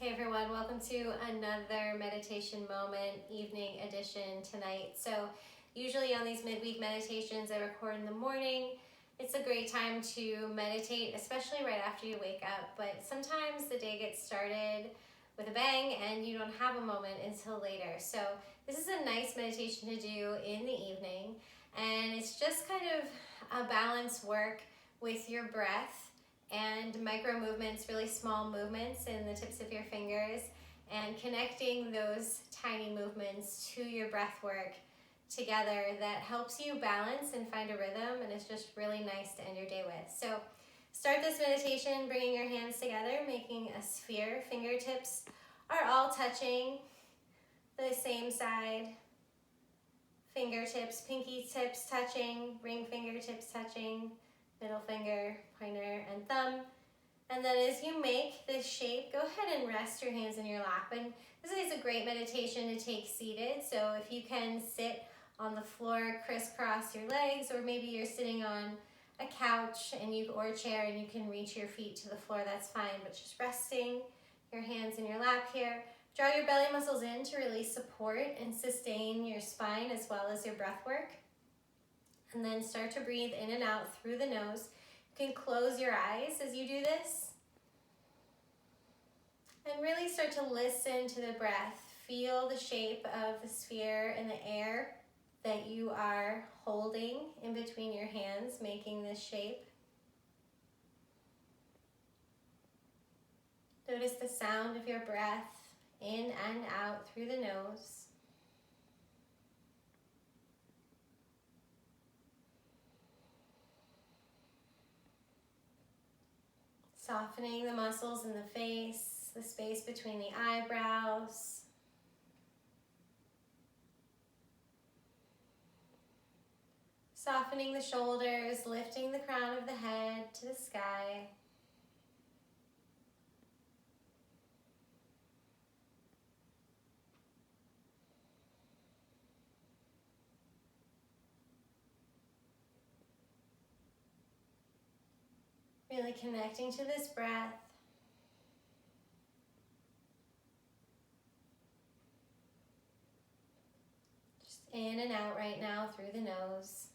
Hey everyone, welcome to another meditation moment, evening edition tonight. So usually on these midweek meditations I record in the morning. It's a great time to meditate, especially right after you wake up, but sometimes the day gets started with a bang and you don't have a moment until later. So this is a nice meditation to do in the evening, and it's just kind of a balance work with your breath and micro movements, really small movements in the tips of your fingers, and connecting those tiny movements to your breath work together that helps you balance and find a rhythm, and it's just really nice to end your day with. So start this meditation bringing your hands together, making a sphere. Fingertips are all touching the same side. Fingertips, pinky tips touching, ring fingertips touching, middle finger, pointer, and thumb. And then as you make this shape, go ahead and rest your hands in your lap. And this is a great meditation to take seated. So if you can sit on the floor, crisscross your legs, or maybe you're sitting on a couch or a chair and you can reach your feet to the floor, that's fine. But just resting your hands in your lap here. Draw your belly muscles in to really support and sustain your spine as well as your breath work. And then start to breathe in and out through the nose. You can close your eyes as you do this. And really start to listen to the breath. Feel the shape of the sphere in the air that you are holding in between your hands, making this shape. Notice the sound of your breath in and out through the nose. Softening the muscles in the face, the space between the eyebrows. Softening the shoulders, lifting the crown of the head to the sky. Really connecting to this breath. Just in and out right now through the nose.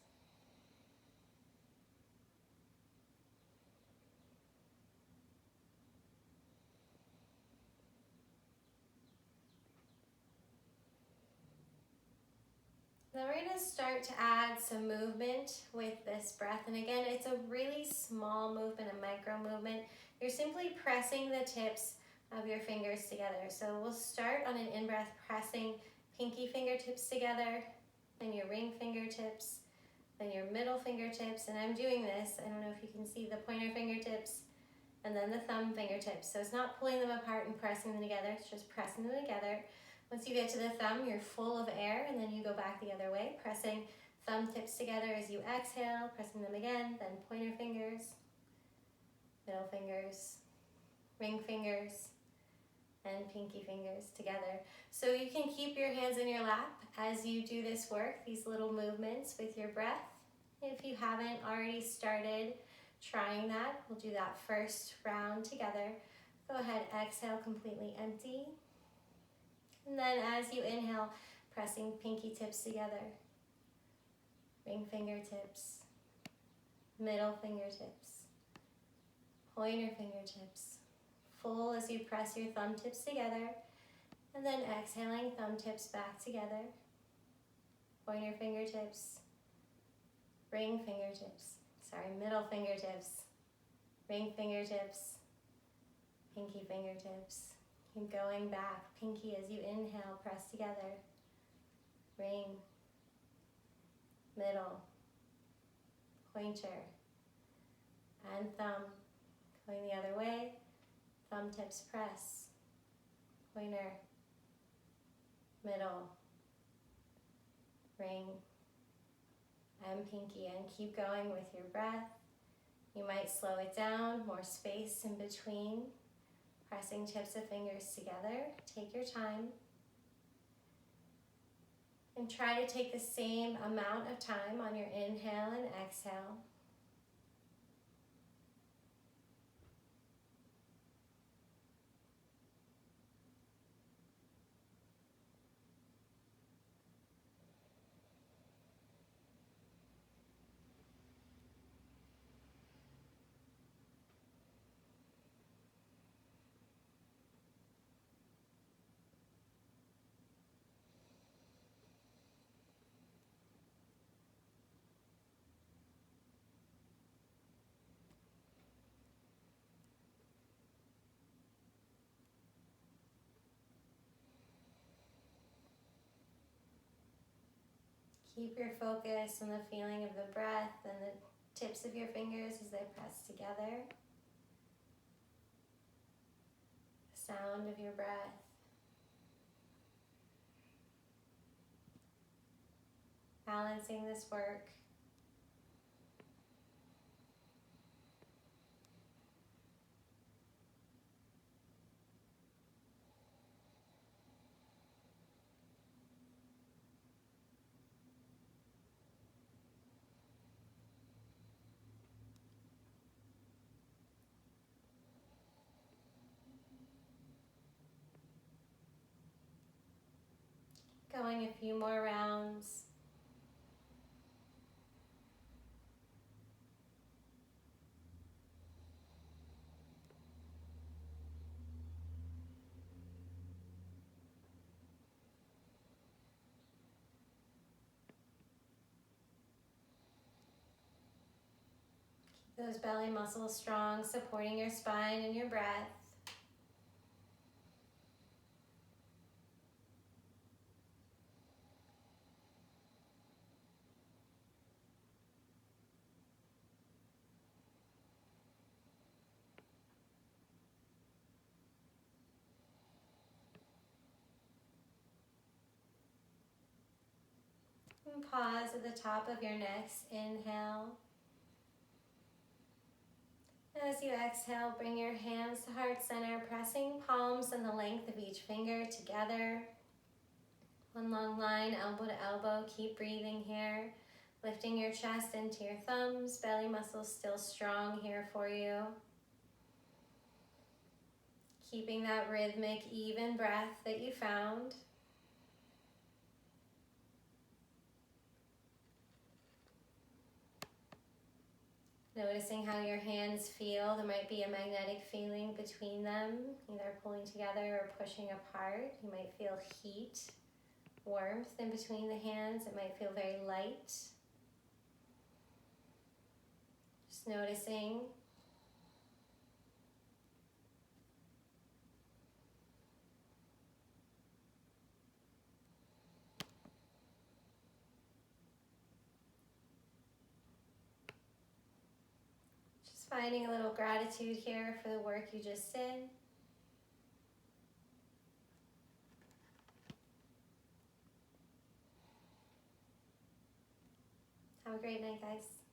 Now we're going to start to add some movement with this breath. And again, it's a really small movement, a micro movement. You're simply pressing the tips of your fingers together. So we'll start on an in-breath, pressing pinky fingertips together, then your ring fingertips, then your middle fingertips. And I'm doing this, I don't know if you can see the pointer fingertips, and then the thumb fingertips. So it's not pulling them apart and pressing them together, it's just pressing them together. Once you get to the thumb, you're full of air, and then you go back the other way, pressing thumb tips together as you exhale, pressing them again, then pointer fingers, middle fingers, ring fingers, and pinky fingers together. So you can keep your hands in your lap as you do this work, these little movements with your breath. If you haven't already started trying that, we'll do that first round together. Go ahead, exhale, completely empty. And then as you inhale, pressing pinky tips together, ring fingertips, middle fingertips, pointer fingertips, full as you press your thumb tips together, and then exhaling, thumb tips back together, pointer fingertips, ring fingertips, middle fingertips, ring fingertips, pinky fingertips. Keep going back, pinky as you inhale, press together, ring, middle, pointer, and thumb. Going the other way, thumb tips press, pointer, middle, ring, and pinky. And keep going with your breath. You might slow it down, more space in between. Pressing tips of fingers together. Take your time. And try to take the same amount of time on your inhale and exhale. Keep your focus on the feeling of the breath and the tips of your fingers as they press together. The sound of your breath. Balancing this work. Going a few more rounds. Keep those belly muscles strong, supporting your spine and your breath. And pause at the top of your next inhale. As you exhale, bring your hands to heart center, pressing palms and the length of each finger together. One long line, elbow to elbow. Keep breathing here. Lifting your chest into your thumbs, belly muscles still strong here for you. Keeping that rhythmic, even breath that you found. Noticing how your hands feel. There might be a magnetic feeling between them, either pulling together or pushing apart. You might feel heat, warmth in between the hands. It might feel very light. Just noticing. Just finding a little gratitude here for the work you just did. Have a great night, guys.